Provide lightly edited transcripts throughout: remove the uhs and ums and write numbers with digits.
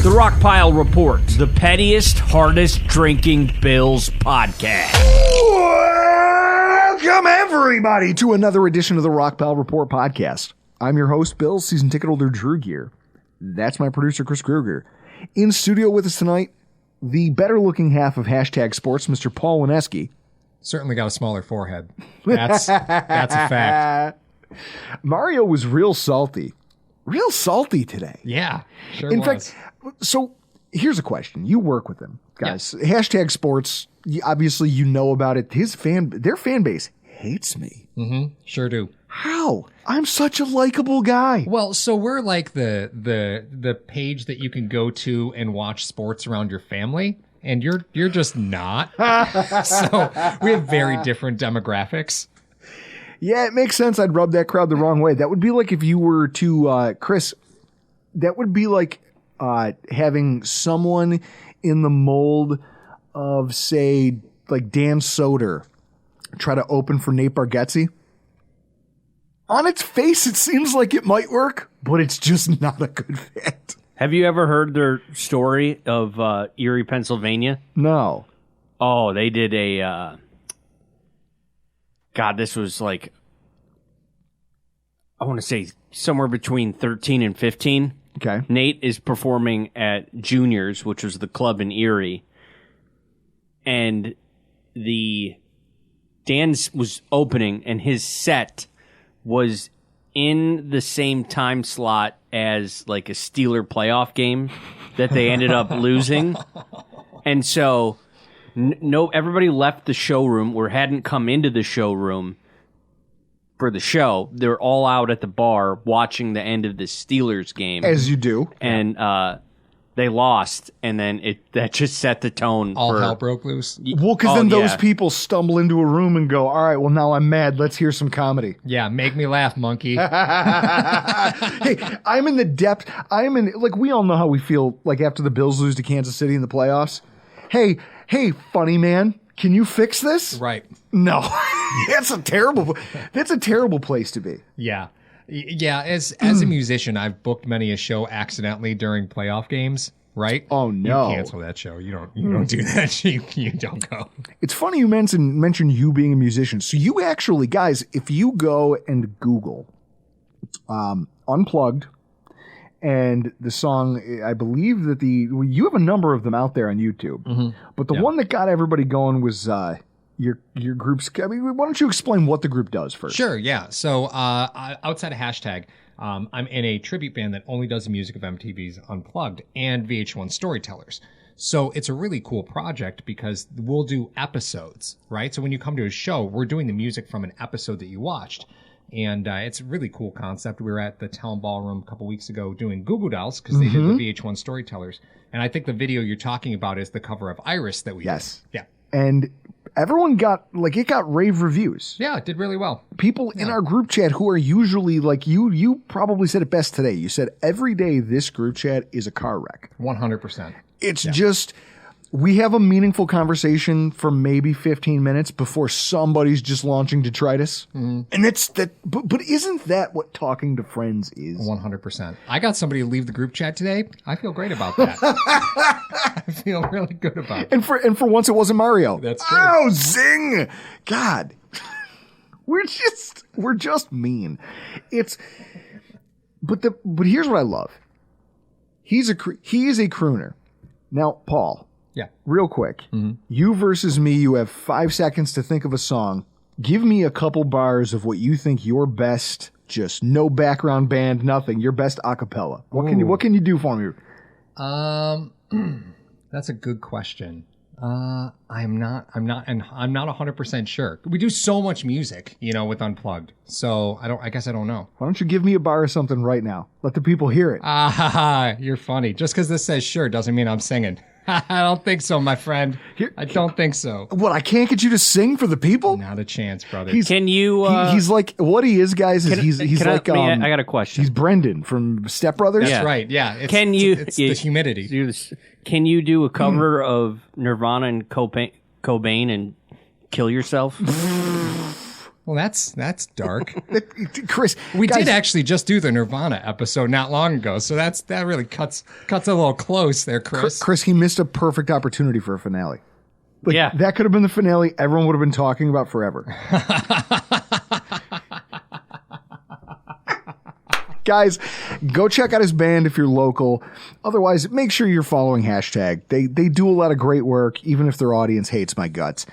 The Rockpile Report, the pettiest, hardest drinking Bills podcast. Welcome, everybody, to another edition of the Rockpile Report podcast. I'm your host, Bill, season ticket holder Drew Gear. That's my producer, Chris Kruger. In studio with us tonight, the better-looking half of Hashtag Sports, Mr. Paul Wanecski. Certainly got a smaller forehead. That's a fact. Mario was real salty today. Yeah, sure In was. fact, so here's a question. You work with him, guys. Yeah. Hashtag Sports, obviously you know about it. Their fan base hates me. Mm-hmm. Sure do. How? I'm such a likable guy. Well, so we're like the page that you can go to and watch sports around your family, and you're just not. So we have very different demographics. Yeah, it makes sense. I'd rub that crowd the wrong way. That would be like if you were to, Chris, that would be like having someone in the mold of, say, like Dan Soder try to open for Nate Bargatze. On its face, it seems like it might work, but it's just not a good fit. Have you ever heard their story of Erie, Pennsylvania? No. Oh, they did a... God, this was like... I want to say somewhere between 13 and 15. Okay. Nate is performing at Juniors, which was the club in Erie. And Dan was opening, and his set was in the same time slot as like a Steeler playoff game that they ended up losing. And so everybody left the showroom or hadn't come into the showroom for the show. They're all out at the bar watching the end of the Steelers game. As you do. And they lost, and then that just set the tone. All hell broke loose. Well, because then those people stumble into a room and go, all right, well, now I'm mad. Let's hear some comedy. Yeah, make me laugh, monkey. Hey, I'm in the depth. Like, we all know how we feel, like, after the Bills lose to Kansas City in the playoffs. Hey, funny man, can you fix this? Right. No. That's a terrible place to be. Yeah. Yeah, as a musician, I've booked many a show accidentally during playoff games, right? Oh, no. You cancel that show. You don't do that. You don't go. It's funny you mentioned you being a musician. So you actually, guys, if you go and Google Unplugged and the song, I believe that you have a number of them out there on YouTube. Mm-hmm. But the one that got everybody going was your group's. I mean, why don't you explain what the group does first? Sure, yeah. So outside of Hashtag, I'm in a tribute band that only does the music of MTV's Unplugged and VH1 Storytellers. So it's a really cool project because we'll do episodes, right? So when you come to a show, we're doing the music from an episode that you watched. And it's a really cool concept. We were at the Town Ballroom a couple weeks ago doing Goo Goo Dolls because they did the VH1 Storytellers. And I think the video you're talking about is the cover of Iris that we did. Yeah. And everyone got rave reviews. Yeah, it did really well. People in our group chat who are usually like you probably said it best today. You said every day this group chat is a car wreck. 100%. It's just we have a meaningful conversation for maybe 15 minutes before somebody's just launching detritus. Mm-hmm. And that's that. But isn't that what talking to friends is? 100%. I got somebody to leave the group chat today. I feel great about that. I feel really good about it. And for once, it wasn't Mario. That's true. Oh, zing! God, we're just mean. But here's what I love. He is a crooner. Now, Paul. Yeah. Real quick. Mm-hmm. You versus me. You have 5 seconds to think of a song. Give me a couple bars of what you think your best, just no background band, nothing. Your best a cappella. What can you do for me? That's a good question. I'm not 100% sure. We do so much music, with Unplugged. So I guess I don't know. Why don't you give me a bar or something right now? Let the people hear it. You're funny. Just because this says sure doesn't mean I'm singing. I don't think so, my friend. I don't think so. What, I can't get you to sing for the people? Not a chance, brother. Can you... he's like... What he is, guys, is he's like... I got a question. He's Brendan from Step Brothers. That's right, yeah. It's the humidity. Can you do a cover of Nirvana and Cobain and Kill Yourself? Well, that's dark. Chris, We guys, did actually just do the Nirvana episode not long ago, so that really cuts a little close there, Chris. Chris, he missed a perfect opportunity for a finale. Like, Yeah. that could have been the finale everyone would have been talking about forever. Guys, go check out his band if you're local. Otherwise, make sure you're following hashtag. They do a lot of great work, even if their audience hates my guts.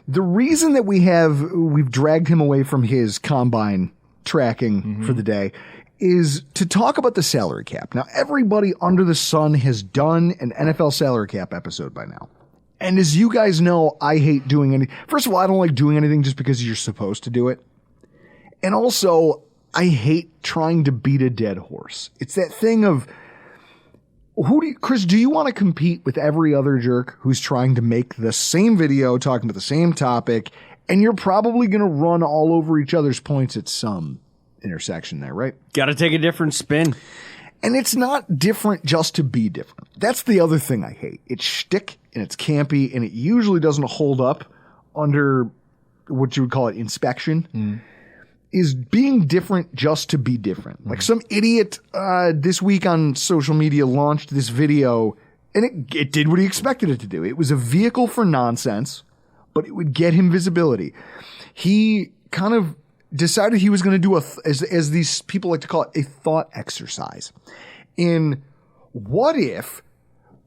The reason that we've dragged him away from his combine tracking for the day is to talk about the salary cap. Now, everybody under the sun has done an NFL salary cap episode by now. And as you guys know, I hate doing anything. First of all, I don't like doing anything just because you're supposed to do it. And also, I hate trying to beat a dead horse. It's that thing of, Chris, do you want to compete with every other jerk who's trying to make the same video talking about the same topic, and you're probably going to run all over each other's points at some intersection there, right? Got to take a different spin. And it's not different just to be different. That's the other thing I hate. It's shtick, and it's campy, and it usually doesn't hold up under what you would call it inspection. Is being different just to be different. Like some idiot this week on social media launched this video, and it did what he expected it to do. It was a vehicle for nonsense, but it would get him visibility. He kind of decided he was going to do as these people like to call it, a thought exercise. In what if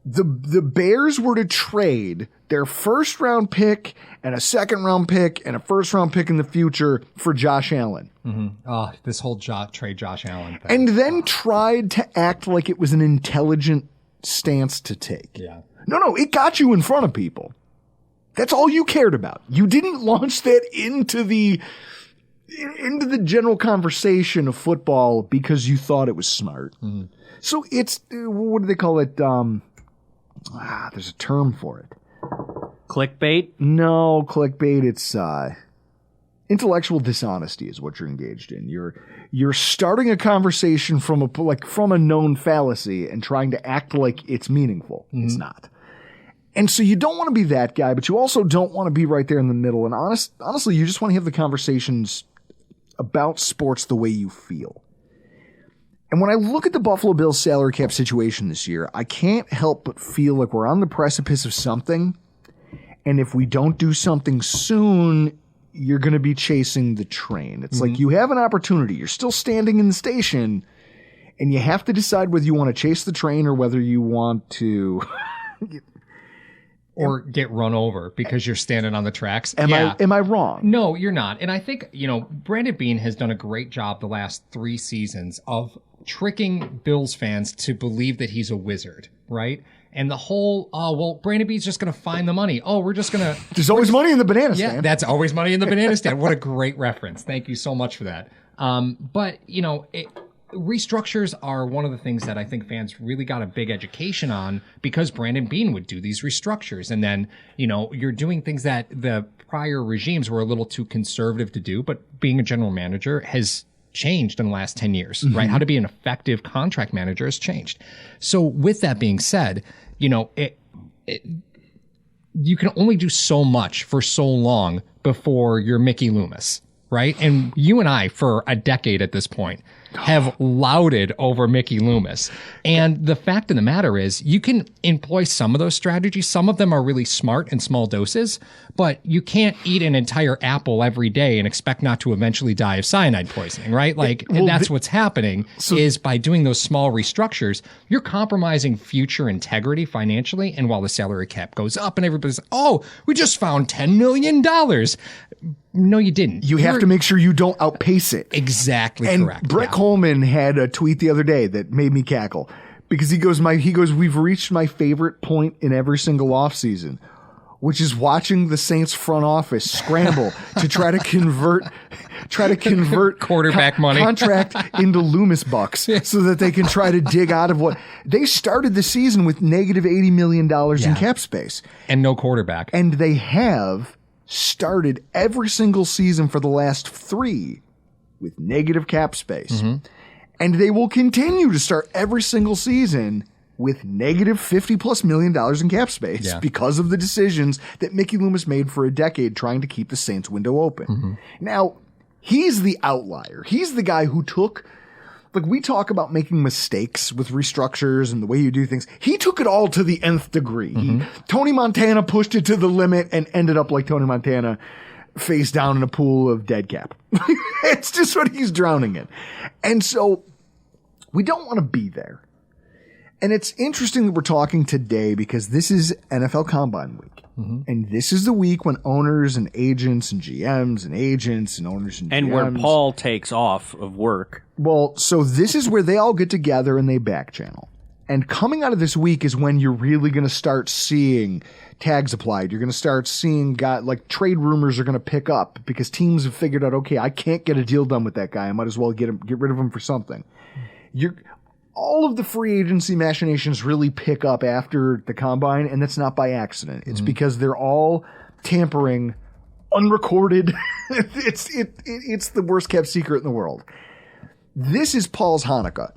the Bears were to trade their first round pick and a second round pick and a first round pick in the future for Josh Allen? Oh, this whole trade Josh Allen thing. And then tried to act like it was an intelligent stance to take. Yeah. No, it got you in front of people. That's all you cared about. You didn't launch that into the general conversation of football because you thought it was smart. So it's, what do they call it? There's a term for it. Clickbait? No, clickbait. It's intellectual dishonesty is what you're engaged in. You're starting a conversation from a known fallacy and trying to act like it's meaningful. It's not. And so you don't want to be that guy, but you also don't want to be right there in the middle. And honestly, you just want to have the conversations about sports the way you feel. And when I look at the Buffalo Bills salary cap situation this year, I can't help but feel like we're on the precipice of something. And if we don't do something soon, you're going to be chasing the train. It's like you have an opportunity. You're still standing in the station, and you have to decide whether you want to chase the train or whether you want to... or get run over because you're standing on the tracks. Am I wrong? No, you're not. And I think, Brandon Beane has done a great job the last 3 seasons of tricking Bills fans to believe that he's a wizard, right? And the whole, Brandon Beane's just going to find the money. Oh, we're just going to... There's always money in the banana Yeah, stand. that's always money in the banana stand. What a great reference. Thank you so much for that. But, restructures are one of the things that I think fans really got a big education on because Brandon Beane would do these restructures. And then, you're doing things that the prior regimes were a little too conservative to do, but being a general manager has changed in the last 10 years, right? How to be an effective contract manager has changed. So with that being said, you can only do so much for so long before you're Mickey Loomis, right? And you and I, for a decade at this point, have lauded over Mickey Loomis. And the fact of the matter is, you can employ some of those strategies. Some of them are really smart in small doses, but you can't eat an entire apple every day and expect not to eventually die of cyanide poisoning, right? And that's what's happening is by doing those small restructures, you're compromising future integrity financially. And while the salary cap goes up and everybody's, we just found $10 million. No, you didn't. You have to make sure you don't outpace it. Exactly and correct. Brett Coleman had a tweet the other day that made me cackle because he goes, we've reached my favorite point in every single offseason, which is watching the Saints front office scramble to try to convert quarterback money contract into Loomis bucks so that they can try to dig out of what they started the season with negative $80 million in cap space and no quarterback. And they have started every single season for the last 3 with negative cap space. And they will continue to start every single season with negative $50+ million in cap space because of the decisions that Mickey Loomis made for a decade trying to keep the Saints window open. Now, he's the outlier. He's the guy who took, like, we talk about making mistakes with restructures and the way you do things. He took it all to the nth degree. Tony Montana pushed it to the limit and ended up like Tony Montana, face down in a pool of dead cap. It's just what he's drowning in. And so we don't want to be there. And it's interesting that we're talking today because this is NFL Combine Week. And this is the week when owners and agents and GMs and agents and owners and GMs. And where Paul takes off of work. Well, so this is where they all get together and they back channel. And coming out of this week is when you're really going to start seeing tags applied. You're going to start seeing like trade rumors are going to pick up because teams have figured out, okay, I can't get a deal done with that guy. I might as well get rid of him for something. All of the free agency machinations really pick up after the combine, and that's not by accident. It's because they're all tampering, unrecorded. It's the worst kept secret in the world. This is Paul's Hanukkah.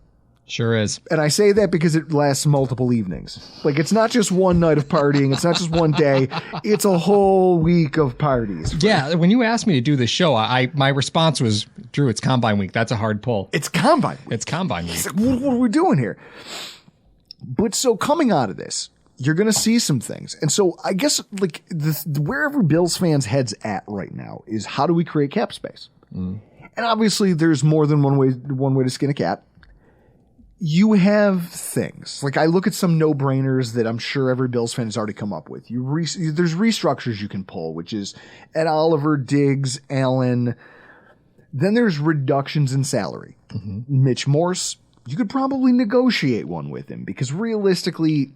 Sure is. And I say that because it lasts multiple evenings. Like, it's not just one night of partying. It's not just one day. It's a whole week of parties. Yeah, when you asked me to do this show, my response was, Drew, it's Combine Week. That's a hard pull. It's Combine Week. It's Combine Week. It's like, what are we doing here? But so coming out of this, you're going to see some things. And so I guess like wherever Bills fans' heads at right now is how do we create cap space? And obviously there's more than one way to skin a cat. You have things like I look at some no-brainers that I'm sure every Bills fan has already come up with. There's restructures you can pull, which is Ed Oliver, Diggs, Allen. Then there's reductions in salary. Mitch Morse, you could probably negotiate one with him because realistically,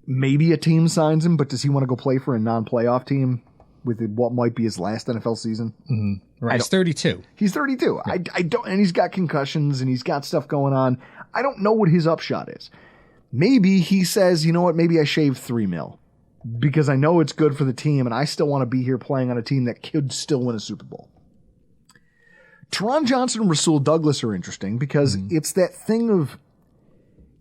maybe a team signs him, but does he want to go play for a non-playoff team with what might be his last NFL season? Right, he's 32. He's 32. Yeah. I don't, and he's got concussions and he's got stuff going on. I don't know what his upshot is. Maybe he says, you know what, maybe I shaved $3 million because I know it's good for the team and I still want to be here playing on a team that could still win a Super Bowl. Teron Johnson and Rasul Douglas are interesting because it's that thing of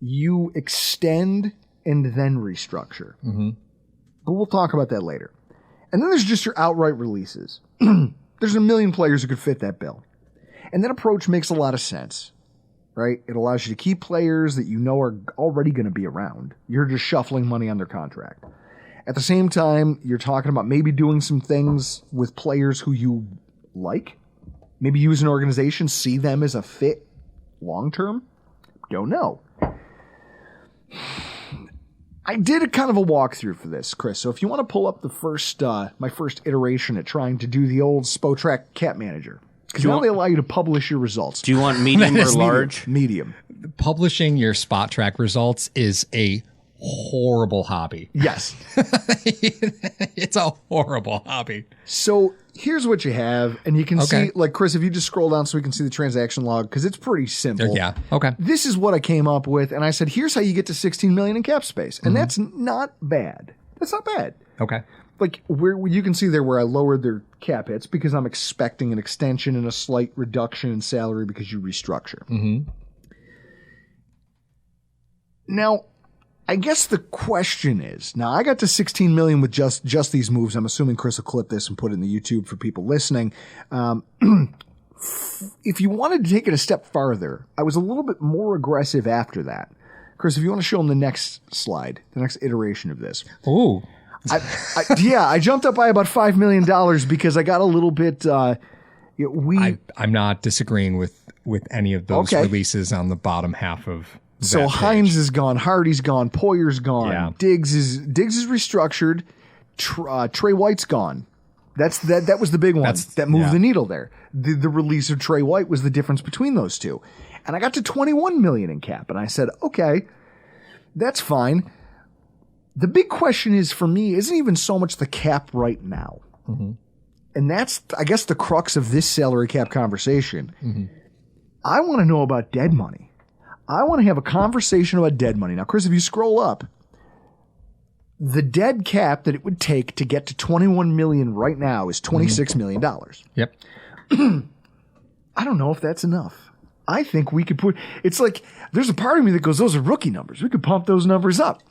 you extend and then restructure. But we'll talk about that later. And then there's just your outright releases. There's a million players who could fit that bill. And that approach makes a lot of sense. Right? It allows you to keep players that you know are already going to be around. You're just shuffling money on their contract. At the same time, you're talking about maybe doing some things with players who you like. Maybe use an organization, see them as a fit long-term. Don't know. I did a kind of a walkthrough for this, Chris. So if you want to pull up the first, my first iteration at trying to do the old Spotrac Cap Manager. Because now they allow you to publish your results. Do you want medium or large? Medium. Publishing your spot track results is a horrible hobby. Yes. It's a horrible hobby. So here's what you have. And you can see, like, Chris, if you just scroll down so we can see the transaction log, because it's pretty simple. Yeah. Okay. This is what I came up with. And I said, here's how you get to $16 million in cap space. And that's not bad. That's not bad. Okay. Like, where you can see there where I lowered their cap hits because I'm expecting an extension and a slight reduction in salary because you restructure. Now, I guess the question is, now I got to 16 million with just these moves. I'm assuming Chris will clip this and put it in the YouTube for people listening. If you wanted to take it a step farther, I was a little bit more aggressive after that. Chris, if you want to show them the next slide, the next iteration of this. Ooh. I jumped up by about $5 million because I got a little bit. I'm not disagreeing with any of those releases on the bottom half of. So that Hines page. is gone, Hardy's gone, Poyer's gone, Yeah. Diggs is restructured, Trey White's gone. That was the big one that moved the needle there. The release of Trey White was the difference between those two, and I got to 21 million in cap, and I said, okay, that's fine. The big question is, for me, isn't even so much the cap right now. And that's, I guess, the crux of this salary cap conversation. I want to know about dead money. I want to have a conversation about dead money. Now, Chris, if you scroll up, the dead cap that it would take to get to 21 million right now is $26 million. Yep. I don't know if that's enough. I think we could it's like, there's a part of me that goes, those are rookie numbers. We could pump those numbers up.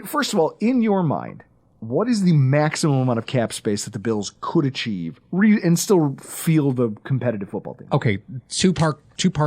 First of all, in your mind, what is the maximum amount of cap space that the Bills could achieve and still field a competitive football team? Okay, two-part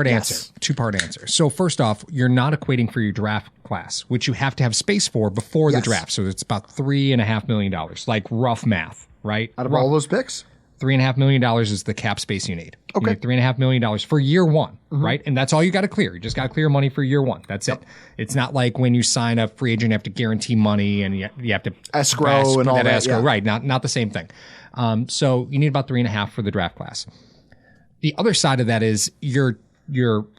answer. Two-part answer. So first off, you're not equating for your draft class, which you have to have space for before the draft. So it's about $3.5 million, like rough math, right? Out of all those picks? $3.5 million is the cap space you need. Okay. You need $3.5 million for year one, right? And that's all you got to clear. You just got to clear money for year one. That's it. It's not like when you sign a free agent, you have to guarantee money and you have to escrow and all that. Escrow, right? Not the same thing. So you need about 3.5 for the draft class. The other side of that is your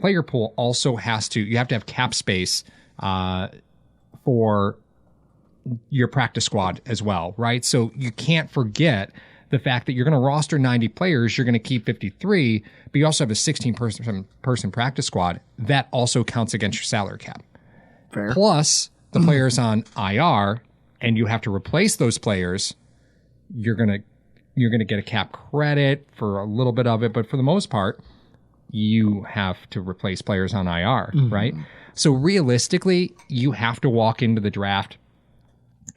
player pool also you have to have cap space for your practice squad as well, right? So you can't forget the fact that you're going to roster 90 players, you're going to keep 53, but you also have a 16-person practice squad. That also counts against your salary cap. Fair. Plus, the players on IR, and you have to replace those players, you're going to get a cap credit for a little bit of it, but for the most part, you have to replace players on IR, right? So realistically, you have to walk into the draft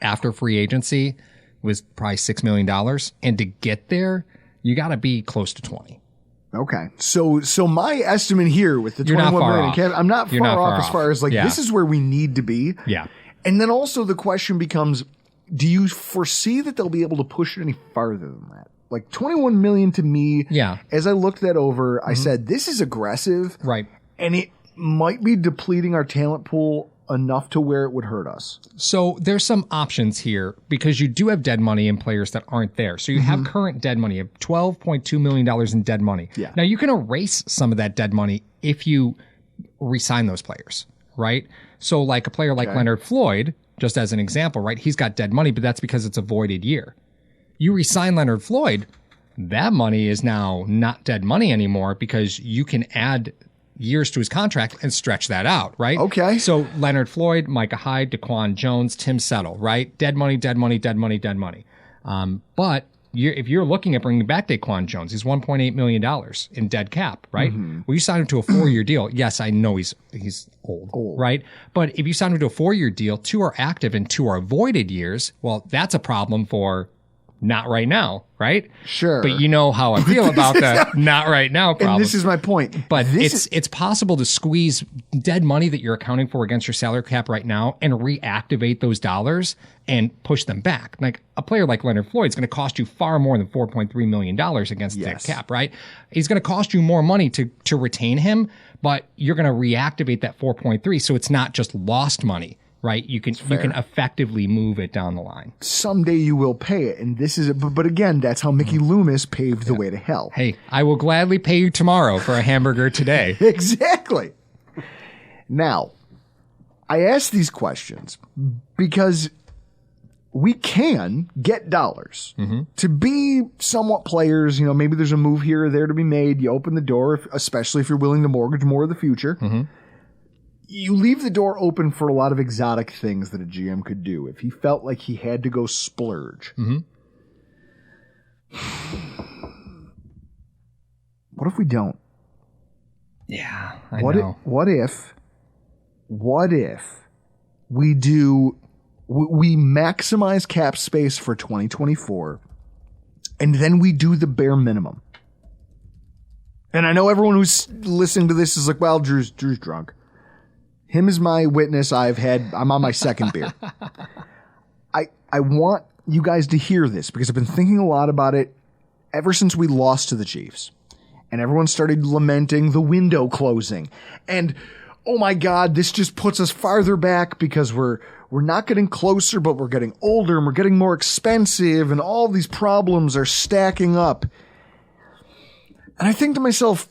after free agency was probably $6 million. And to get there, you got to be close to 20. Okay. So my estimate here with the You're 21 not far million, off. Kev, I'm not far off as far as like, this is where we need to be. Yeah. And then also the question becomes, do you foresee that they'll be able to push it any farther than that? Like 21 million to me, as I looked that over, I said, this is aggressive. Right. And it might be depleting our talent pool enough to where it would hurt us. So there's some options here because you do have dead money in players that aren't there. So you have current dead money of $12.2 million in dead money. Yeah. Now you can erase some of that dead money if you re-sign those players, right? So like a player like Leonard Floyd, just as an example, right? He's got dead money, but that's because it's a voided year. You re-sign Leonard Floyd, that money is now not dead money anymore because you can add years to his contract and stretch that out, right? Okay. So Leonard Floyd, Micah Hyde, Daquan Jones, Tim Settle, right? Dead money, dead money, dead money, dead money. But if you're looking at bringing back Daquan Jones, he's $1.8 million in dead cap, right? Well, you signed him to a 4-year deal. Yes, I know he's old, right? But if you sign him to a 4-year deal, 2 are active and 2 are voided years, well, that's a problem for not right now, right? Sure. But you know how I feel about the not right now problem. And this is my point. But it's possible to squeeze dead money that you're accounting for against your salary cap right now and reactivate those dollars and push them back. Like a player like Leonard Floyd is going to cost you far more than $4.3 million against the cap, right? He's going to cost you more money to retain him, but you're going to reactivate that 4.3, so it's not just lost money. Right, you can effectively move it down the line. Someday you will pay it, and this is it. But again, that's how Mickey Loomis paved the way to hell. Hey, I will gladly pay you tomorrow for a hamburger today. Exactly. Now, I ask these questions because we can get dollars to be somewhat players. You know, maybe there's a move here or there to be made. You open the door, especially if you're willing to mortgage more of the future. You leave the door open for a lot of exotic things that a GM could do if he felt like he had to go splurge. What if we don't? Yeah, I know. What if we maximize cap space for 2024 and then we do the bare minimum? And I know everyone who's listening to this is like, well, Drew's drunk. Him is my witness. I'm on my second beer. I want you guys to hear this because I've been thinking a lot about it ever since we lost to the Chiefs. And everyone started lamenting the window closing. And, oh my God, this just puts us farther back because we're not getting closer, but we're getting older and we're getting more expensive and all these problems are stacking up. And I think to myself,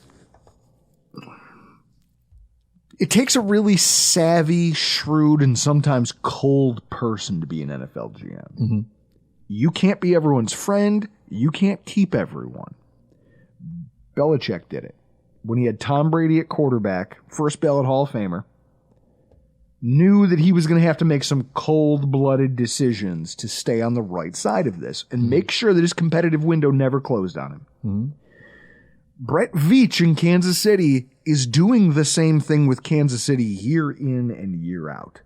it takes a really savvy, shrewd, and sometimes cold person to be an NFL GM. You can't be everyone's friend. You can't keep everyone. Belichick did it. When he had Tom Brady at quarterback, first ballot Hall of Famer, knew that he was going to have to make some cold-blooded decisions to stay on the right side of this and make sure that his competitive window never closed on him. Brett Veach in Kansas City is doing the same thing with Kansas City year in and year out.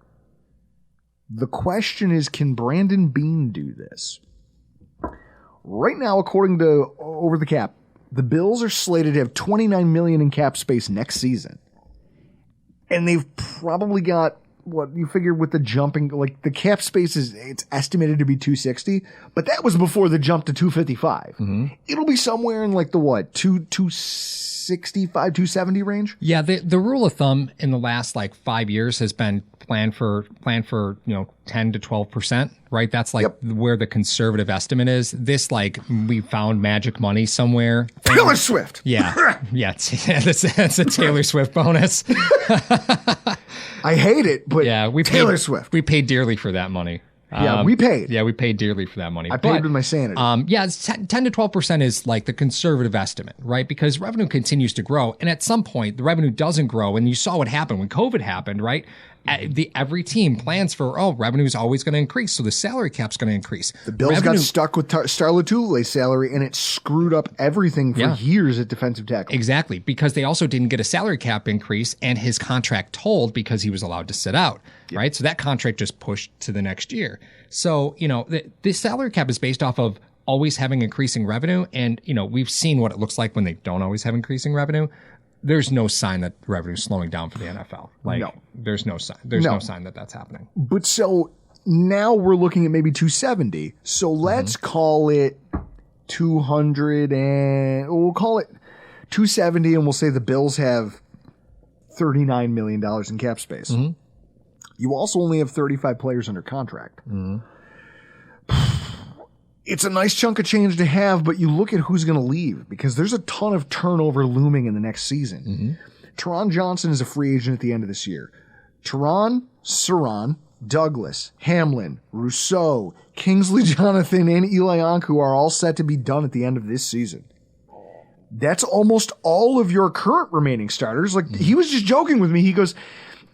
The question is, can Brandon Beane do this? Right now, according to Over the Cap, the Bills are slated to have $29 million in cap space next season. And they've probably got, what you figure with the jumping, like the cap space it's estimated to be 260, but that was before the jump to 255. Mm-hmm. It'll be somewhere in like the 265, 270 range. Yeah, the rule of thumb in the last like 5 years has been plan for 10 to 12%, right? That's like where the conservative estimate is. This like we found magic money somewhere. Taylor Swift. Yeah. That's a Taylor Swift bonus. I hate it, but Taylor Swift. We paid dearly for that money. We paid. Yeah, we paid dearly for that money. I paid with my sanity. It's 10 to 12% is like the conservative estimate, right? Because revenue continues to grow. And at some point, the revenue doesn't grow. And you saw what happened when COVID happened, right? Every team plans for, revenue is always going to increase. So the salary cap's going to increase. The Bills got stuck with Star Latule's salary, and it screwed up everything for years at defensive tackle. Exactly, because they also didn't get a salary cap increase, and his contract told because he was allowed to sit out, right? So that contract just pushed to the next year. So, the salary cap is based off of always having increasing revenue, and, we've seen what it looks like when they don't always have increasing revenue. There's no sign that revenue is slowing down for the NFL. There's no sign. There's no sign that that's happening. But so now we're looking at maybe 270. So let's call it 200 and we'll call it 270, and we'll say the Bills have $39 million in cap space. Mm-hmm. You also only have 35 players under contract. Mm-hmm. It's a nice chunk of change to have, but you look at who's going to leave because there's a ton of turnover looming in the next season. Mm-hmm. Teron Johnson is a free agent at the end of this year. Teron, Saran, Douglas, Hamlin, Rousseau, Kingsley Jonathan, and Eli Ankou are all set to be done at the end of this season. That's almost all of your current remaining starters. Like, he was just joking with me. He goes,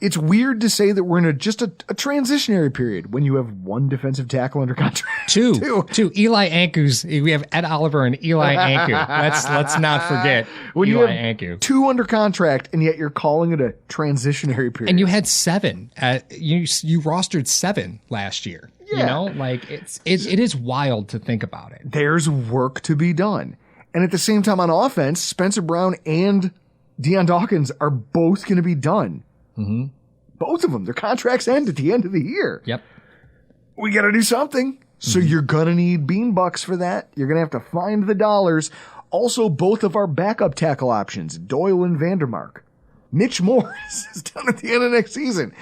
it's weird to say that we're in a transitionary period when you have one defensive tackle under contract. Two. Eli Ankou's. We have Ed Oliver and Eli Ankou. Let's not forget when Eli you have Ankou. Two under contract, and yet you're calling it a transitionary period. And you had seven. You rostered seven last year. Yeah. It is wild to think about it. There's work to be done. And at the same time on offense, Spencer Brown and Deion Dawkins are both going to be done. Mm-hmm. Both of them. Their contracts end at the end of the year. Yep. We got to do something. So you're going to need bean bucks for that. You're going to have to find the dollars. Also, both of our backup tackle options, Doyle and Vandermark. Mitch Morris is done at the end of next season.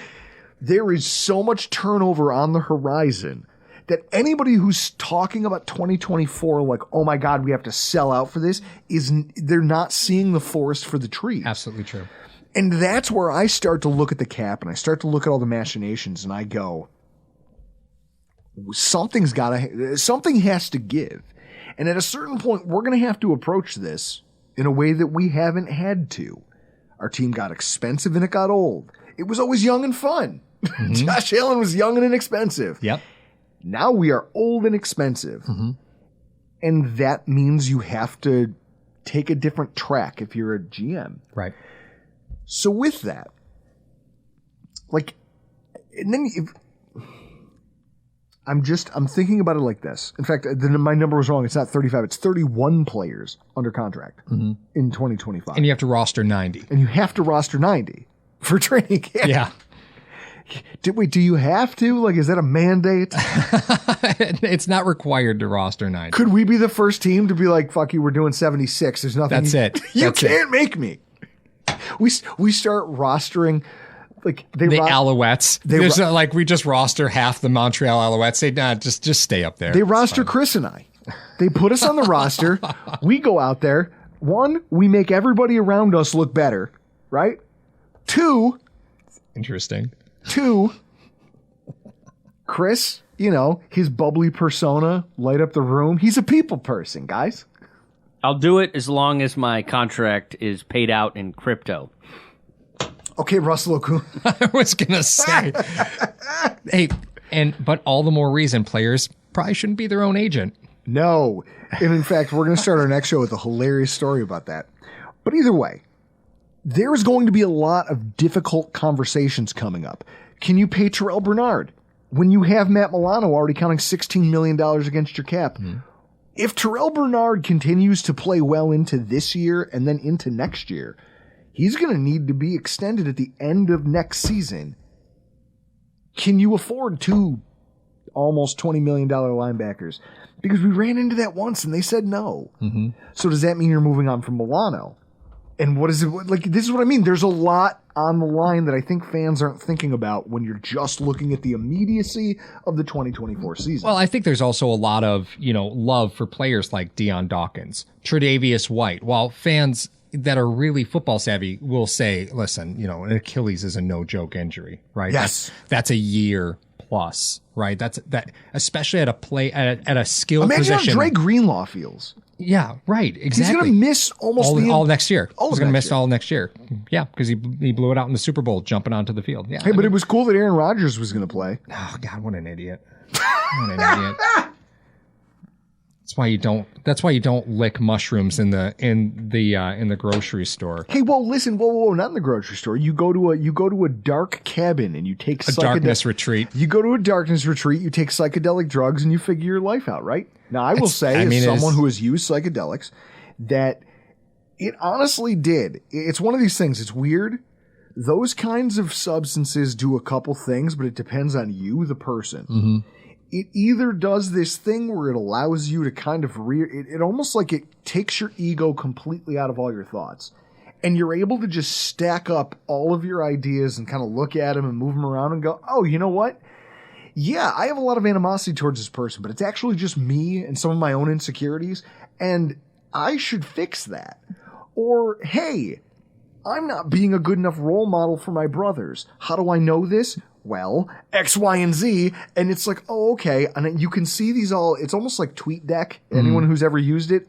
There is so much turnover on the horizon that anybody who's talking about 2024 like, oh my God, we have to sell out for this, they're not seeing the forest for the trees. Absolutely true. And that's where I start to look at the cap and I start to look at all the machinations and I go, something has to give. And at a certain point, we're going to have to approach this in a way that we haven't had to. Our team got expensive and it got old. It was always young and fun. Mm-hmm. Josh Allen was young and inexpensive. Yep. Now we are old and expensive. Mm-hmm. And that means you have to take a different track if you're a GM. Right. So with that, and then I'm thinking about it like this. In fact, my number was wrong. It's not 35. It's 31 players under contract in 2025. And you have to roster 90. And you have to roster 90 for training camp. Yeah. Do you have to? Is that a mandate? It's not required to roster 90. Could we be the first team to be like, fuck you, we're doing 76. There's nothing. That's it. You can't make me. We start rostering the Alouettes. We just roster half the Montreal Alouettes. Say, nah, just stay up there. They roster Chris and I. They put us on the roster. We go out there. One, we make everybody around us look better, right? Two, interesting. Chris, his bubbly persona light up the room. He's a people person, guys. I'll do it as long as my contract is paid out in crypto. Okay, Russell Okung. I was going to say. Hey, but all the more reason players probably shouldn't be their own agent. No. And in fact, we're going to start our next show with a hilarious story about that. But either way, there's going to be a lot of difficult conversations coming up. Can you pay Terrell Bernard when you have Matt Milano already counting $16 million against your cap? If Terrell Bernard continues to play well into this year and then into next year, he's going to need to be extended at the end of next season. Can you afford two almost $20 million linebackers? Because we ran into that once and they said no. So does that mean you're moving on from Milano? And what is it like? This is what I mean. There's a lot on the line that I think fans aren't thinking about when you're just looking at the immediacy of the 2024 season. Well, I think there's also a lot of, love for players like Deion Dawkins, Tre'Davious White. While fans that are really football savvy will say, listen, an Achilles is a no joke injury, right? Yes. That's a year plus, right? That's especially at a skill Imagine position. how Dre Greenlaw feels. Yeah, right. Exactly. He's going to miss almost all next year. He's going to miss year. all next year. Yeah, because he blew it out in the Super Bowl, jumping onto the field. Yeah. Hey, but it was cool that Aaron Rodgers was going to play. Oh God, what an idiot! What an idiot! That's why you don't lick mushrooms in the grocery store. Hey, well, listen, whoa, not in the grocery store. You go to a dark cabin and you take a darkness retreat. You go to a darkness retreat. You take psychedelic drugs and you figure your life out, right? Now, I will say, as someone who has used psychedelics, that it honestly did. It's one of these things. It's weird. Those kinds of substances do a couple things, but it depends on you, the person. It either does this thing where it allows you to kind of it almost like it takes your ego completely out of all your thoughts. And you're able to just stack up all of your ideas and kind of look at them and move them around and go, oh, you know what? Yeah, I have a lot of animosity towards this person, but it's actually just me and some of my own insecurities, and I should fix that. Or, hey, I'm not being a good enough role model for my brothers. How do I know this? Well, X, Y, and Z. And it's like, oh, okay. And you can see these all, it's almost like TweetDeck. Anyone who's ever used it,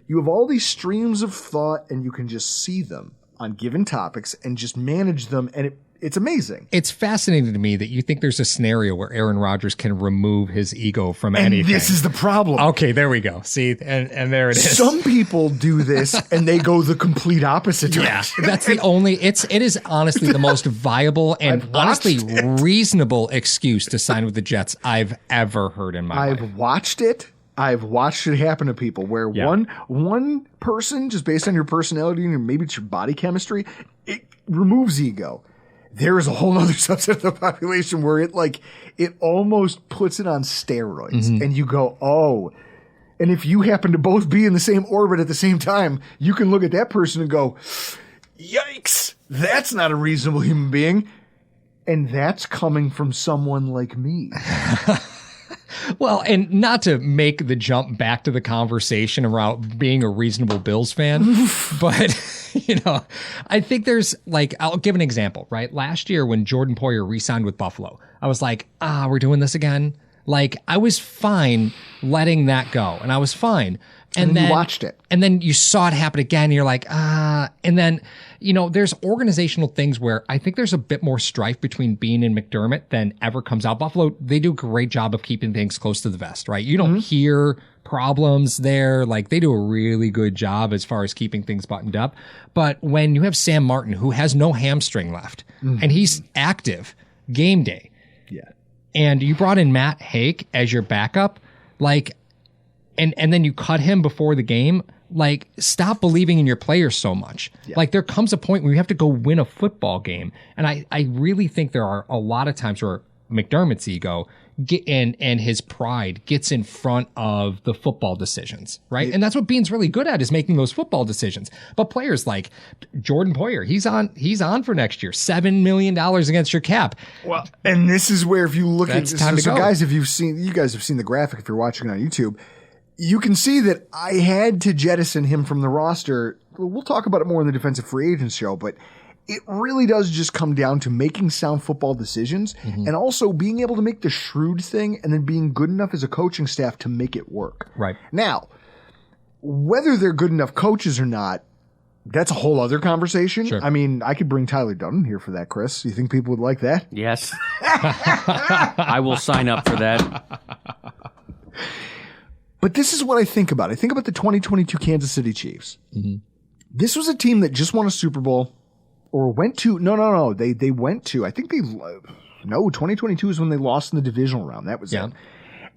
you have all these streams of thought and you can just see them on given topics and just manage them. And it's amazing. It's fascinating to me that you think there's a scenario where Aaron Rodgers can remove his ego from anything. This is the problem. Okay, there we go. See, and there it is. Some people do this and they go the complete opposite direction. Yeah, that's the only. It is honestly the most viable and honestly reasonable excuse to sign with the Jets I've ever heard in my life. I've watched it happen to people where one person, just based on your personality and maybe it's your body chemistry, it removes ego. There is a whole other subset of the population where it almost puts it on steroids. And you go, oh. And if you happen to both be in the same orbit at the same time, you can look at that person and go, yikes, that's not a reasonable human being. And that's coming from someone like me. Well, and not to make the jump back to the conversation around being a reasonable Bills fan, but, I think there's I'll give an example, right? Last year when Jordan Poyer re-signed with Buffalo, I was like, we're doing this again. I was fine letting that go, and I was fine. And then you watched it. And then you saw it happen again, and you're like, and then, there's organizational things where I think there's a bit more strife between Beane and McDermott than ever comes out. Buffalo, they do a great job of keeping things close to the vest, right? You don't hear problems there. They do a really good job as far as keeping things buttoned up. But when you have Sam Martin, who has no hamstring left, and he's active game day, and you brought in Matt Hake as your backup, and then you cut him before the game, stop believing in your players so much. Yeah. There comes a point where you have to go win a football game. And I really think there are a lot of times where McDermott's ego and his pride gets in front of the football decisions, right? And that's what Beane's really good at, is making those football decisions. But players like Jordan Poyer, he's on for next year, $7 million against your cap. Well, and this is where, if you look at this, so guys, you guys have seen the graphic if you're watching on YouTube, you can see that I had to jettison him from the roster. We'll talk about it more in the defensive free agents show, but it really does just come down to making sound football decisions and also being able to make the shrewd thing and then being good enough as a coaching staff to make it work. Right. Now, whether they're good enough coaches or not, that's a whole other conversation. Sure. I mean, I could bring Tyler Dunn here for that, Chris. You think people would like that? Yes. I will sign up for that. But this is what I think about. I think about the 2022 Kansas City Chiefs. Mm-hmm. This was a team that just won a Super Bowl or went to, no. They went to, 2022 is when they lost in the divisional round. That was it.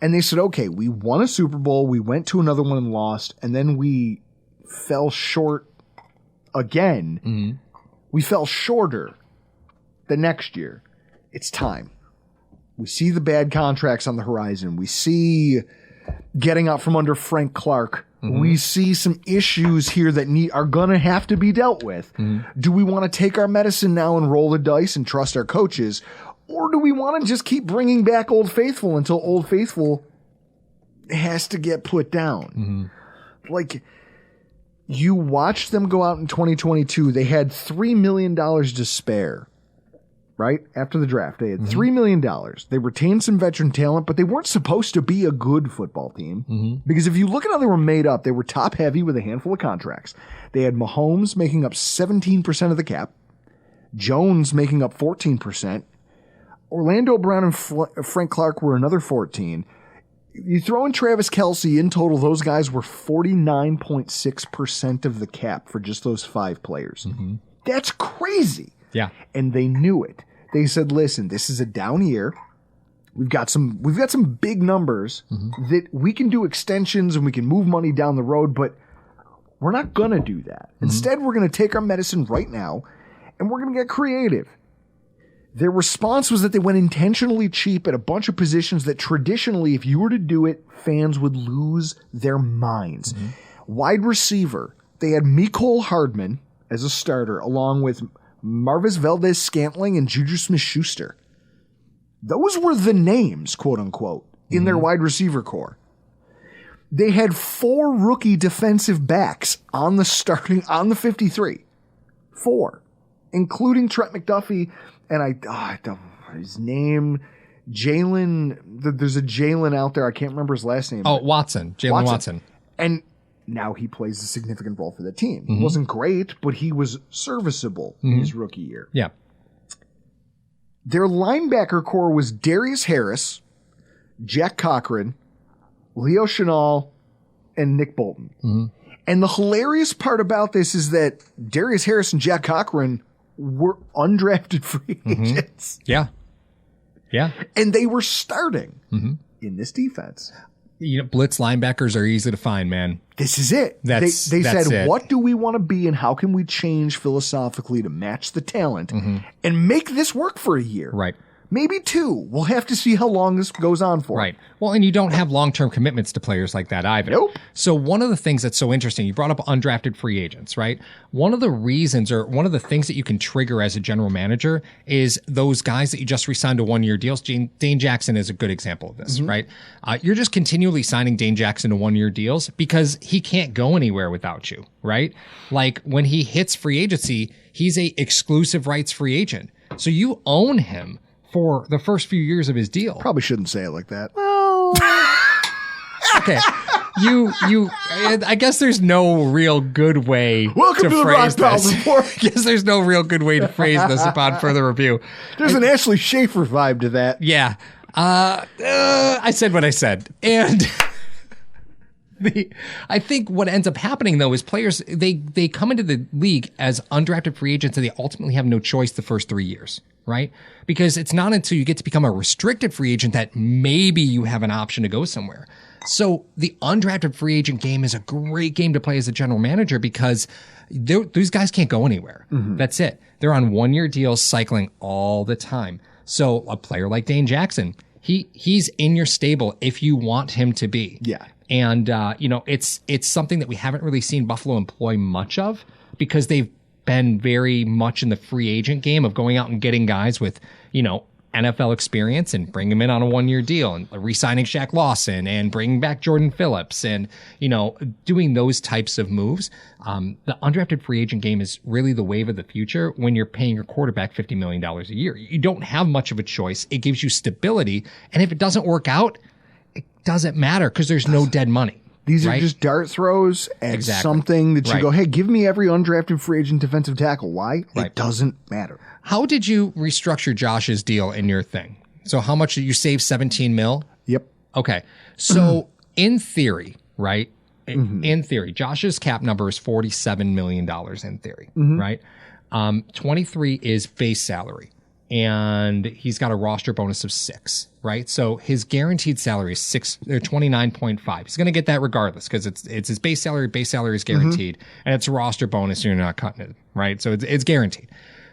And they said, okay, we won a Super Bowl. We went to another one and lost. And then we fell short again. Mm-hmm. We fell shorter the next year. It's time. We see the bad contracts on the horizon. We see getting out from under Frank Clark. Mm-hmm. We see some issues here that are going to have to be dealt with. Mm-hmm. Do we want to take our medicine now and roll the dice and trust our coaches? Or do we want to just keep bringing back Old Faithful until Old Faithful has to get put down? Mm-hmm. Like, you watched them go out in 2022. They had $3 million to spare. Right? After the draft, they had $3 million. They retained some veteran talent, but they weren't supposed to be a good football team. Mm-hmm. Because if you look at how they were made up, they were top heavy with a handful of contracts. They had Mahomes making up 17% of the cap, Jones making up 14%, Orlando Brown and Frank Clark were another 14%. You throw in Travis Kelce, in total, those guys were 49.6% of the cap for just those 5 players. Mm-hmm. That's crazy. Yeah. And they knew it. They said, listen, this is a down year. We've got some big numbers that we can do extensions and we can move money down the road, but we're not going to do that. Instead, we're going to take our medicine right now and we're going to get creative. Their response was that they went intentionally cheap at a bunch of positions that traditionally, if you were to do it, fans would lose their minds. Wide receiver, they had Mecole Hardman as a starter along with Marvis Valdez-Scantling and Juju Smith-Schuster. Those were the names, quote unquote, in their wide receiver core. They had 4 rookie defensive backs on the 53. 4, including Trent McDuffie and his name, Jalen. There's a Jalen out there. I can't remember his last name. Oh, Jalen Watson. And now he plays a significant role for the team. He wasn't great, but he was serviceable in his rookie year. Yeah. Their linebacker core was Darius Harris, Jack Cochran, Leo Chenal, and Nick Bolton. And the hilarious part about this is that Darius Harris and Jack Cochran were undrafted free agents. Yeah. Yeah. And they were starting in this defense. You know, blitz linebackers are easy to find, man. This is it. They said, what do we want to be and how can we change philosophically to match the talent and make this work for a year? Right. Maybe 2. We'll have to see how long this goes on for. Right. Well, and you don't have long-term commitments to players like that either. Nope. So one of the things that's so interesting, you brought up undrafted free agents, right? One of the reasons or one of the things that you can trigger as a general manager is those guys that you just re-signed to 1-year deals. Dane Jackson is a good example of this, right? You're just continually signing Dane Jackson to 1-year deals because he can't go anywhere without you, right? Like when he hits free agency, he's a exclusive rights free agent. So you own him for the first few years of his deal. Probably shouldn't say it like that. Well, okay. I guess there's no real good way Welcome to the Rock Pals Report. I guess there's no real good way to phrase this upon further review. There's an Ashley Schaefer vibe to that. Yeah. I said what I said. And I think what ends up happening, though, is players, they come into the league as undrafted free agents and they ultimately have no choice the first 3 years, right? Because it's not until you get to become a restricted free agent that maybe you have an option to go somewhere. So the undrafted free agent game is a great game to play as a general manager because these guys can't go anywhere. That's it. They're on 1-year deals cycling all the time. So a player like Dane Jackson, he's in your stable if you want him to be. Yeah. And, it's something that we haven't really seen Buffalo employ much of because they've been very much in the free agent game of going out and getting guys with, NFL experience and bring them in on a 1-year deal and re-signing Shaq Lawson and bringing back Jordan Phillips and, doing those types of moves. The undrafted free agent game is really the wave of the future when you're paying your quarterback $50 million a year. You don't have much of a choice. It gives you stability. And if it doesn't work out, it doesn't matter because there's no dead money. These are just dart throws at something that you go, hey, give me every undrafted free agent defensive tackle. Why? It doesn't matter. How did you restructure Josh's deal in your thing? So how much did you save? 17 mil? Yep. Okay. So in theory, right? In theory, Josh's cap number is $47 million in theory, right? 23 is base salary, and he's got a roster bonus of 6, right? So his guaranteed salary is 29.5. He's going to get that regardless because it's his base salary. Base salary is guaranteed, and it's a roster bonus. And you're not cutting it, right? So it's guaranteed.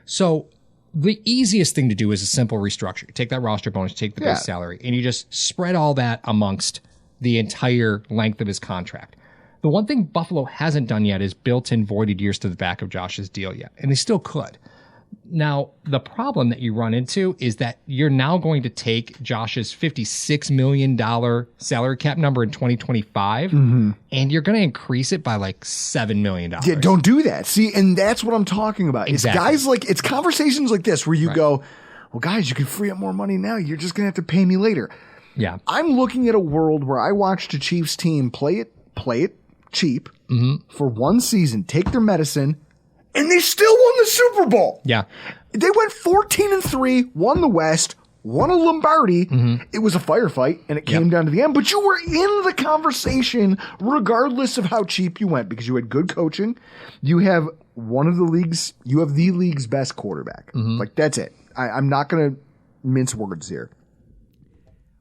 So the easiest thing to do is a simple restructure. You take that roster bonus, take the base salary, and you just spread all that amongst the entire length of his contract. The one thing Buffalo hasn't done yet is built in voided years to the back of Josh's deal yet, and they still could. Now, the problem that you run into is that you're now going to take Josh's $56 million salary cap number in 2025, and you're going to increase it by like $7 million. Yeah, don't do that. See, and that's what I'm talking about. Exactly. It's guys like, it's conversations like this where you go, well, guys, you can free up more money now. You're just going to have to pay me later. Yeah. I'm looking at a world where I watched a Chiefs team play it cheap for one season, take their medicine, and they still won the Super Bowl. Yeah. They went 14-3, won the West, won a Lombardi. It was a firefight, and it came down to the end. But you were in the conversation regardless of how cheap you went because you had good coaching. You have the league's best quarterback. Like, that's it. I'm not going to mince words here.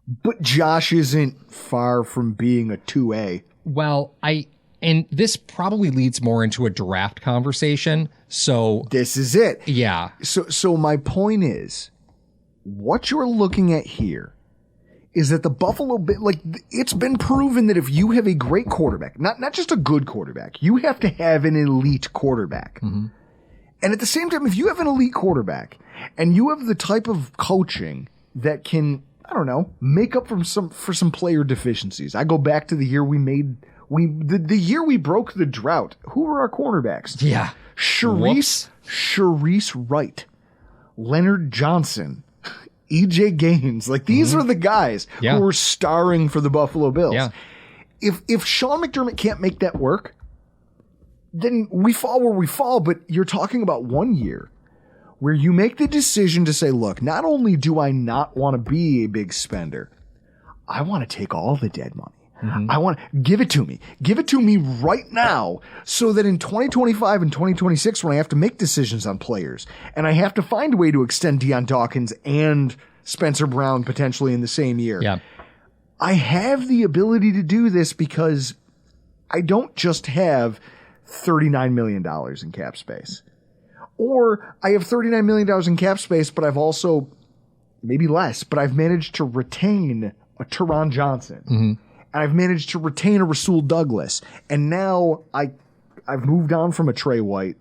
But Josh isn't far from being a 2A. Well, and this probably leads more into a draft conversation. So this is it. Yeah. So my point is, what you're looking at here is that the Buffalo Bills, like, it's been proven that if you have a great quarterback, not just a good quarterback, you have to have an elite quarterback. And at the same time, if you have an elite quarterback and you have the type of coaching that can, I don't know, make up for some player deficiencies. I go back to the year the year we broke the drought. Who were our cornerbacks? Yeah. Sharice Wright, Leonard Johnson, EJ Gaines. Like, these are the guys who were starring for the Buffalo Bills. Yeah. If Sean McDermott can't make that work, then we fall where we fall. But you're talking about 1 year where you make the decision to say, look, not only do I not want to be a big spender, I want to take all the dead money. I want to give it to me. Give it to me right now so that in 2025 and 2026, when I have to make decisions on players and I have to find a way to extend Deion Dawkins and Spencer Brown potentially in the same year, I have the ability to do this because I don't just have $39 million in cap space. Or I have $39 million in cap space, but I've also, maybe less, but I've managed to retain a Teron Johnson. And I've managed to retain a Rasul Douglas. And now I've moved on from a Trey White,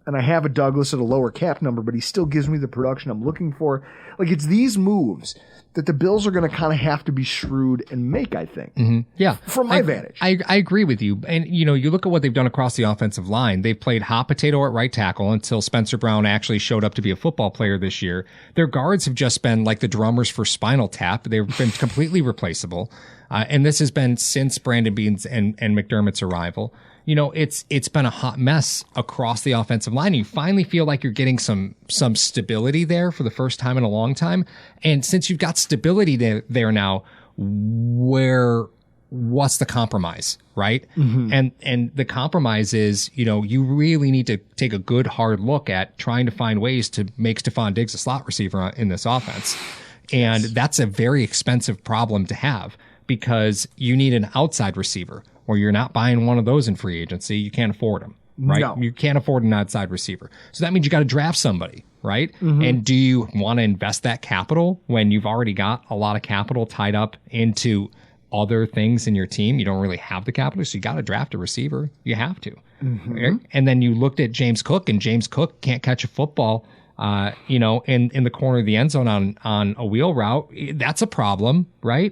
and I have a Douglas at a lower cap number, but he still gives me the production I'm looking for. Like, it's these moves that the Bills are going to kind of have to be shrewd and make, I think. Yeah. From my vantage. I agree with you. And, you know, you look at what they've done across the offensive line. They've played hot potato at right tackle until Spencer Brown actually showed up to be a football player this year. Their guards have just been like the drummers for Spinal Tap. They've been completely replaceable. And this has been since Brandon Beane's and McDermott's arrival. You know, it's been a hot mess across the offensive line. You finally feel like you're getting some stability there for the first time in a long time. And since you've got stability there now, what's the compromise, right? And the compromise is, you know, you really need to take a good hard look at trying to find ways to make Stephon Diggs a slot receiver in this offense. And that's a very expensive problem to have, because you need an outside receiver, or you're not buying one of those in free agency. You can't afford them, right? No. You can't afford an outside receiver. So that means you got to draft somebody, right? And do you want to invest that capital when you've already got a lot of capital tied up into other things in your team? You don't really have the capital, so you got to draft a receiver. You have to. And then you looked at James Cook, and James Cook can't catch a football, you know, in the corner of the end zone on a wheel route. That's a problem, right?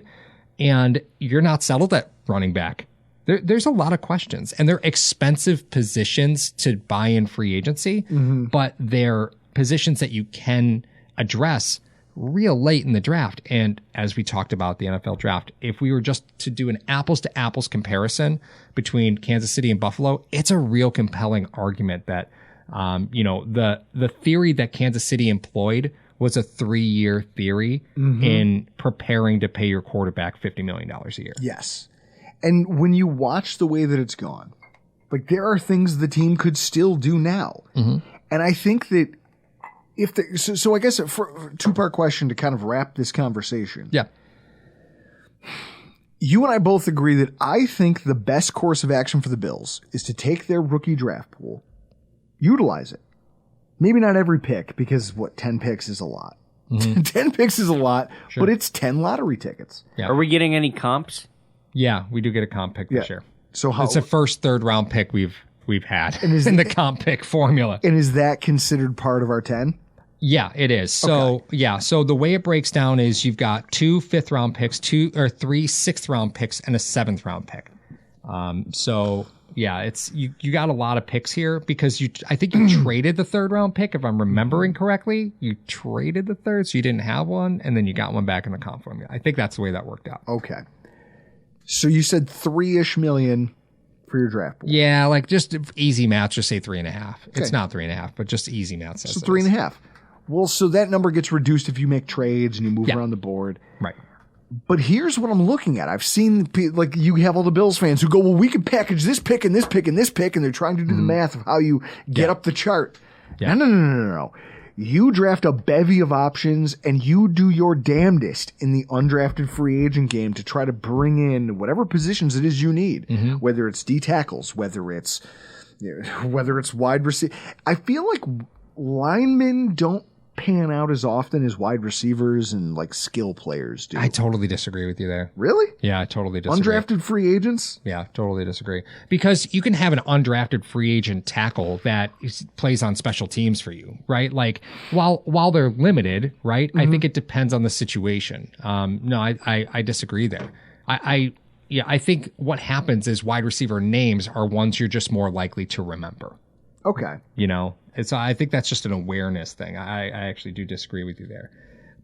And you're not settled at running back. There's a lot of questions, and they're expensive positions to buy in free agency, but they're positions that you can address real late in the draft. And as we talked about the NFL draft, if we were just to do an apples to apples comparison between Kansas City and Buffalo, it's a real compelling argument that, you know, the theory that Kansas City employed was a 3-year theory in preparing to pay your quarterback $50 million a year. Yes. And when you watch the way that it's gone, like there are things the team could still do now. And I think that if they, so I guess for a two-part question to kind of wrap this conversation. Yeah. You and I both agree that I think the best course of action for the Bills is to take their rookie draft pool, utilize it. Maybe not every pick, because 10 picks is a lot. 10 picks is a lot, but it's 10 lottery tickets. Yeah. Are we getting any comps? Yeah, we do get a comp pick this year. So how, it's the first third round pick we've had in the comp pick formula. And is that considered part of our 10? Yeah, it is. So so the way it breaks down is you've got 2 5th round picks, 3 6th round picks, and a 7th round pick. So yeah, it's you got a lot of picks here because I think you traded the 3rd round pick, if I'm remembering correctly. You traded the 3rd, so you didn't have one, and then you got one back in the comp formula. I think that's the way that worked out. Okay. So you said $3-ish million for your draft pool. Yeah, like just easy math, just say 3.5. Okay. It's not 3.5, but just easy math says so 3.5. Well, so that number gets reduced if you make trades and you move around the board. Right. But here's what I'm looking at. I've seen, like, you have all the Bills fans who go, well, we can package this pick and this pick and this pick, and they're trying to do the math of how you get up the chart. Yeah. No. You draft a bevy of options, and you do your damnedest in the undrafted free agent game to try to bring in whatever positions it is you need, whether it's D tackles, whether it's wide receiver. I feel like linemen don't pan out as often as wide receivers and like skill players do. I totally disagree with you there. Really? Yeah, I totally disagree. Undrafted free agents? Yeah, totally disagree. Because you can have an undrafted free agent tackle that plays on special teams for you, right? Like while they're limited, right? I think it depends on the situation. No, I disagree there. I think what happens is wide receiver names are ones you're just more likely to remember. Okay. You know, I think that's just an awareness thing. I actually do disagree with you there.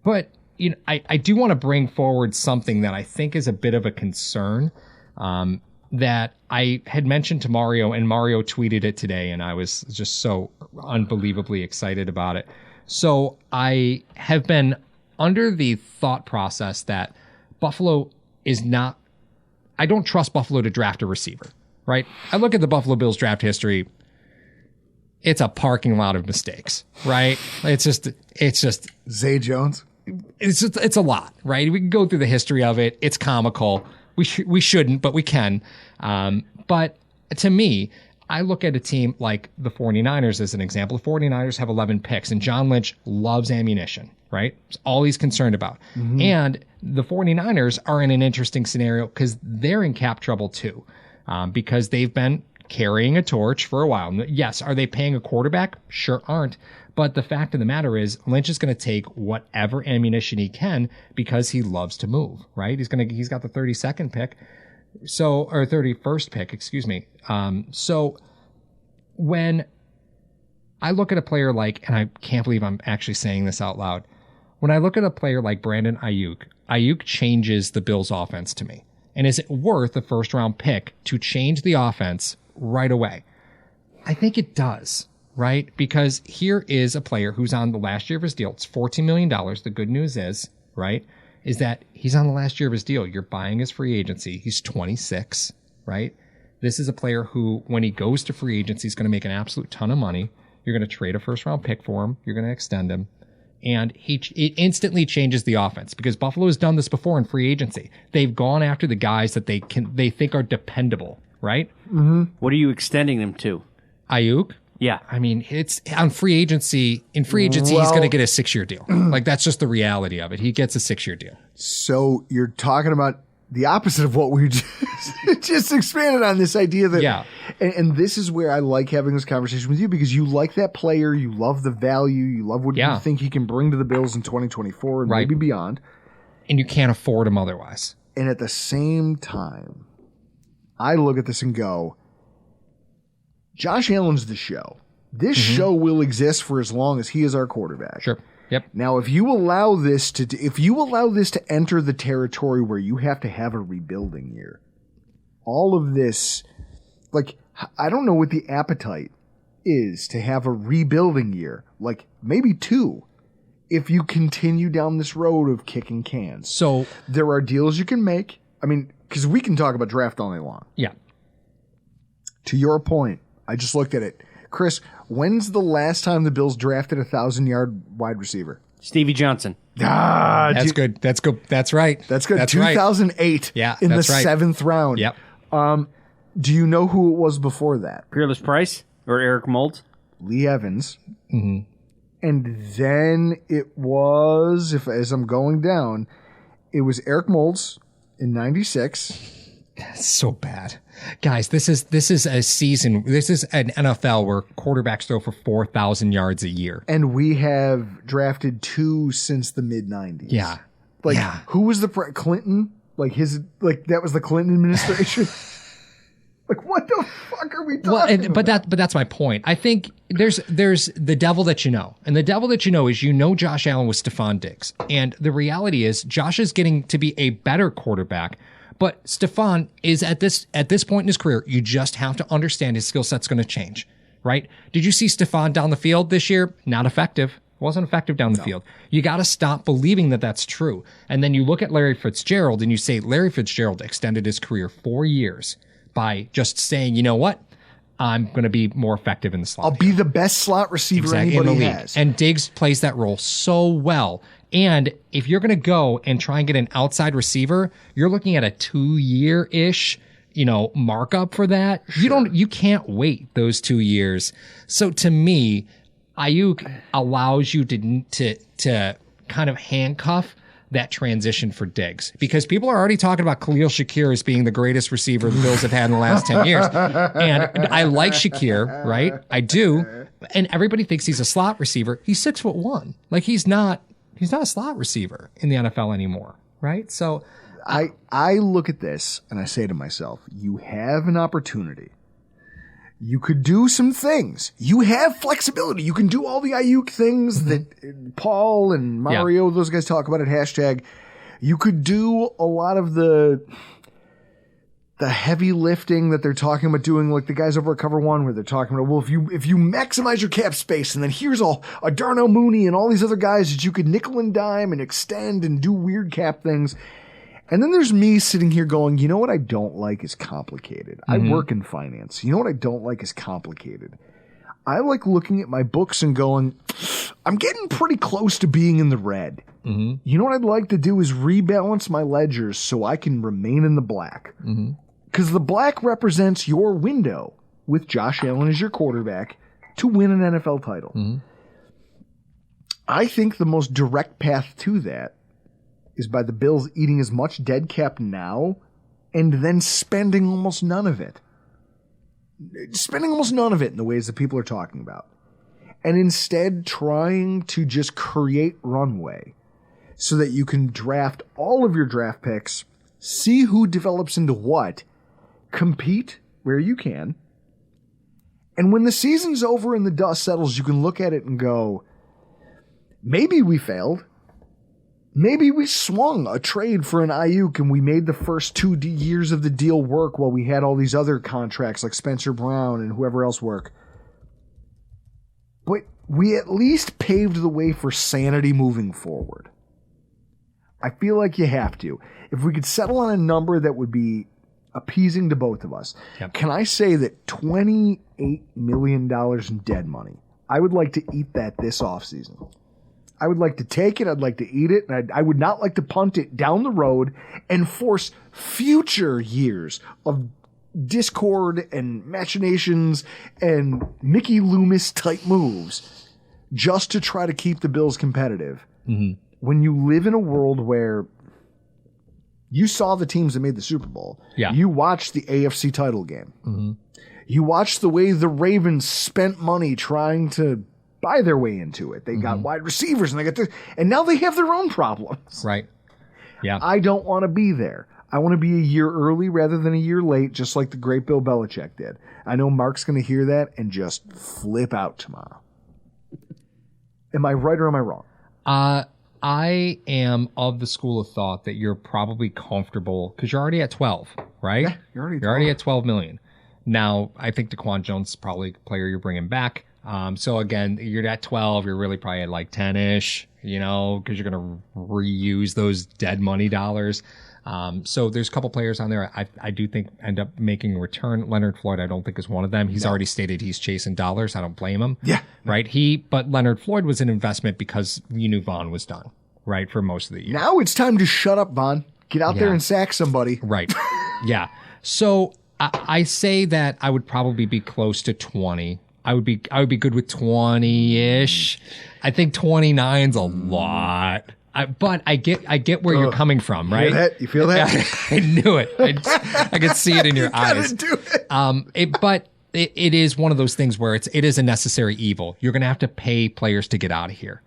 But, you know, I do want to bring forward something that I think is a bit of a concern that I had mentioned to Mario, and Mario tweeted it today, and I was just so unbelievably excited about it. So I have been under the thought process that Buffalo is not, I don't trust Buffalo to draft a receiver, right? I look at the Buffalo Bills draft history. It's a parking lot of mistakes, right? It's just Zay Jones. It's a lot, right? We can go through the history of it. It's comical. We shouldn't, but we can. But to me, I look at a team like the 49ers as an example. The 49ers have 11 picks, and John Lynch loves ammunition, right? It's all he's concerned about. And the 49ers are in an interesting scenario because they're in cap trouble too, because they've been carrying a torch for a while. Yes, are they paying a quarterback? Sure aren't. But the fact of the matter is, Lynch is going to take whatever ammunition he can because he loves to move, right? He's got the 32nd pick, or 31st pick, excuse me. So when I look at a player like, and I can't believe I'm actually saying this out loud, when I look at a player like Brandon Ayuk changes the Bills' offense to me. And is it worth a first round pick to change the offense right away? I think it does, right? Because here is a player who's on the last year of his deal. It's $14 million. The good news is, right, is that he's on the last year of his deal. You're buying his free agency. He's 26, right? This is a player who, when he goes to free agency, is going to make an absolute ton of money. You're going to trade a first round pick for him. You're going to extend him. And it instantly changes the offense because Buffalo has done this before in free agency. They've gone after the guys that they think are dependable, right? What are you extending them to? Ayuk? Yeah. I mean, it's on free agency. In free agency, he's going to get a 6-year deal. Like, that's just the reality of it. He gets a 6-year deal. So you're talking about the opposite of what we just expanded on, this idea that, yeah. And this is where I like having this conversation with you, because you like that player, you love the value, you love what you think he can bring to the Bills in 2024 and maybe beyond. And you can't afford him otherwise. And at the same time, I look at this and go, Josh Allen's the show. This show will exist for as long as he is our quarterback. Sure. Yep. Now, if you allow this to enter the territory where you have to have a rebuilding year, all of this, like, I don't know what the appetite is to have a rebuilding year, like maybe 2, if you continue down this road of kicking cans. So there are deals you can make. I mean, because we can talk about draft all day long. Yeah. To your point, I just looked at it. Chris, when's the last time the Bills drafted a 1,000-yard wide receiver? Stevie Johnson. That's good. That's good. That's right. That's good. That's 2008 in the 7th round. Yep. Do you know who it was before that? Peerless Price or Eric Moulds? Lee Evans. Mm-hmm. And then it was, as I'm going down, it was Eric Moulds in 96. That's so bad. Guys, this is a season. This is an NFL where quarterbacks throw for 4,000 yards a year. And we have drafted 2 since the mid-90s. Yeah. Who was the Clinton? That was the Clinton administration? What the fuck are we talking about? But that's my point. I think there's the devil that you know. And the devil that you know is Josh Allen with Stephon Diggs. And the reality is Josh is getting to be a better quarterback. But Stephon is at this point in his career, you just have to understand his skill set's going to change, right? Did you see Stephon down the field this year? Not effective. Wasn't effective down the field. You got to stop believing that that's true. And then you look at Larry Fitzgerald and you say Larry Fitzgerald extended his career 4 years by just saying, you know what? I'm going to be more effective in the slot. I'll be the best slot receiver anybody has. And Diggs plays that role so well. And if you're going to go and try and get an outside receiver, you're looking at a 2-year-ish, markup for that. Sure. You can't wait those 2 years. So to me, Ayuk allows you to kind of handcuff that transition for Diggs, because people are already talking about Khalil Shakir as being the greatest receiver the Bills have had in the last 10 years. And I like Shakir, right? I do. And everybody thinks he's a slot receiver. He's 6'1". He's not a slot receiver in the NFL anymore, right? So I look at this and I say to myself, you have an opportunity. You could do some things. You have flexibility. You can do all the Ayuk things that Paul and Mario, those guys talk about at hashtag. You could do a lot of the heavy lifting that they're talking about doing, like the guys over at Cover One, where they're talking about, well, if you maximize your cap space, and then here's a Darnell Mooney and all these other guys that you could nickel and dime and extend and do weird cap things. And then there's me sitting here going, you know what I don't like is complicated. I work in finance. You know what I don't like is complicated. I like looking at my books and going, I'm getting pretty close to being in the red. Mm-hmm. You know what I'd like to do is rebalance my ledgers so I can remain in the black. Because the black represents your window with Josh Allen as your quarterback to win an NFL title. Mm-hmm. I think the most direct path to that is by the Bills eating as much dead cap now and then spending almost none of it. Spending almost none of it in the ways that people are talking about. And instead trying to just create runway so that you can draft all of your draft picks, see who develops into what, compete where you can, and when the season's over and the dust settles, you can look at it and go, maybe we failed. Maybe we swung a trade for an Ayuk and we made the first 2 years of the deal work while we had all these other contracts like Spencer Brown and whoever else work. But we at least paved the way for sanity moving forward. I feel like you have to. If we could settle on a number that would be appeasing to both of us, Can I say that $28 million in dead money, I would like to eat that this offseason. I would like to take it. I'd like to eat it. And I would not like to punt it down the road and force future years of discord and machinations and Mickey Loomis type moves just to try to keep the Bills competitive. Mm-hmm. When you live in a world where you saw the teams that made the Super Bowl, you watched the AFC title game. Mm-hmm. You watched the way the Ravens spent money trying to buy their way into it. They got wide receivers and they got this, and now they have their own problems. Right. Yeah. I don't want to be there. I want to be a year early rather than a year late, just like the great Bill Belichick did. I know Mark's going to hear that and just flip out tomorrow. Am I right or am I wrong? I am of the school of thought that you're probably comfortable because you're already at 12, right? Yeah, you're already at 12 million. Now, I think DaQuan Jones is probably a player you're bringing back. So again, you're at 12, you're really probably at like 10-ish, because you're going to reuse those dead money dollars. So there's a couple players on there I do think end up making a return. Leonard Floyd, I don't think is one of them. He's already stated he's chasing dollars. I don't blame him. Yeah. Right. But Leonard Floyd was an investment because you knew Vaughn was done, right, for most of the year. Now it's time to shut up, Vaughn. Get out there and sack somebody. Right. Yeah. So I say that I would probably be close to 20. I would be good with 20-ish. I think 29's a lot. But I get where you're coming from, right? You feel that? I knew it. I could see it in your eyes. Do it. But it is one of those things where it is a necessary evil. You're going to have to pay players to get out of here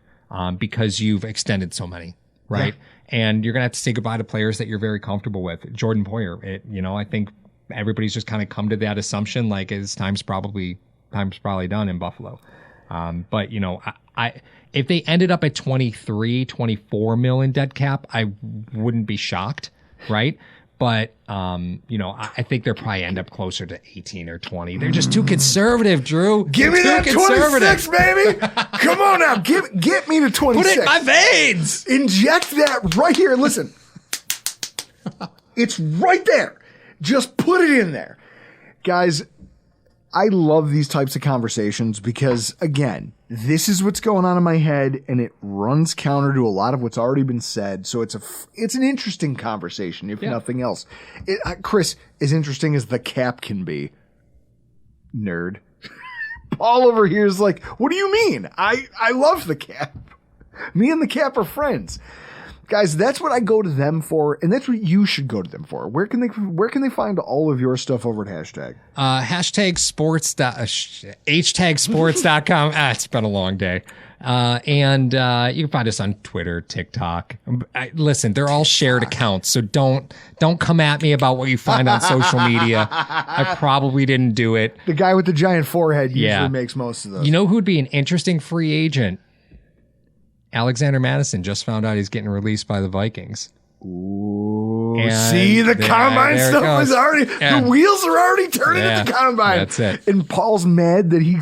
because you've extended so many, right? Yeah. And you're going to have to say goodbye to players that you're very comfortable with. Jordan Poyer, I think everybody's just kind of come to that assumption, like his time's probably done in Buffalo. But if they ended up at 23, 24 million dead cap, I wouldn't be shocked, right? But I think they'll probably end up closer to 18 or 20. They're just too conservative, Drew. Give me that 26, baby. Come on now, get me to 26. Put it in my veins. Inject that right here. Listen, it's right there. Just put it in there. Guys, I love these types of conversations because, again, this is what's going on in my head, and it runs counter to a lot of what's already been said. So it's an interesting conversation, if nothing else. Chris, as interesting as the cap can be, nerd. Paul over here is like, what do you mean? I love the cap. Me and the cap are friends. Guys, that's what I go to them for, and that's what you should go to them for. Where can they find all of your stuff over at Hashtag? Hashtag sports. Hashtags.sports.com. It's been a long day. And you can find us on Twitter, TikTok. Listen, they're all shared accounts, so don't come at me about what you find on social media. I probably didn't do it. The guy with the giant forehead usually makes most of those. You know who'd be an interesting free agent? Alexander Madison just found out he's getting released by the Vikings. Ooh, see, the combine stuff is already, the wheels are already turning at the combine. That's it. And Paul's mad that he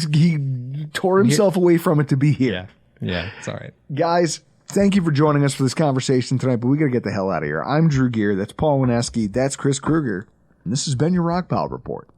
tore himself away from it to be here. Yeah, it's all right. Guys, thank you for joining us for this conversation tonight, but we got to get the hell out of here. I'm Drew Gear. That's Paul Wanecski. That's Chris Kruger. And this has been your Rock Pile Report.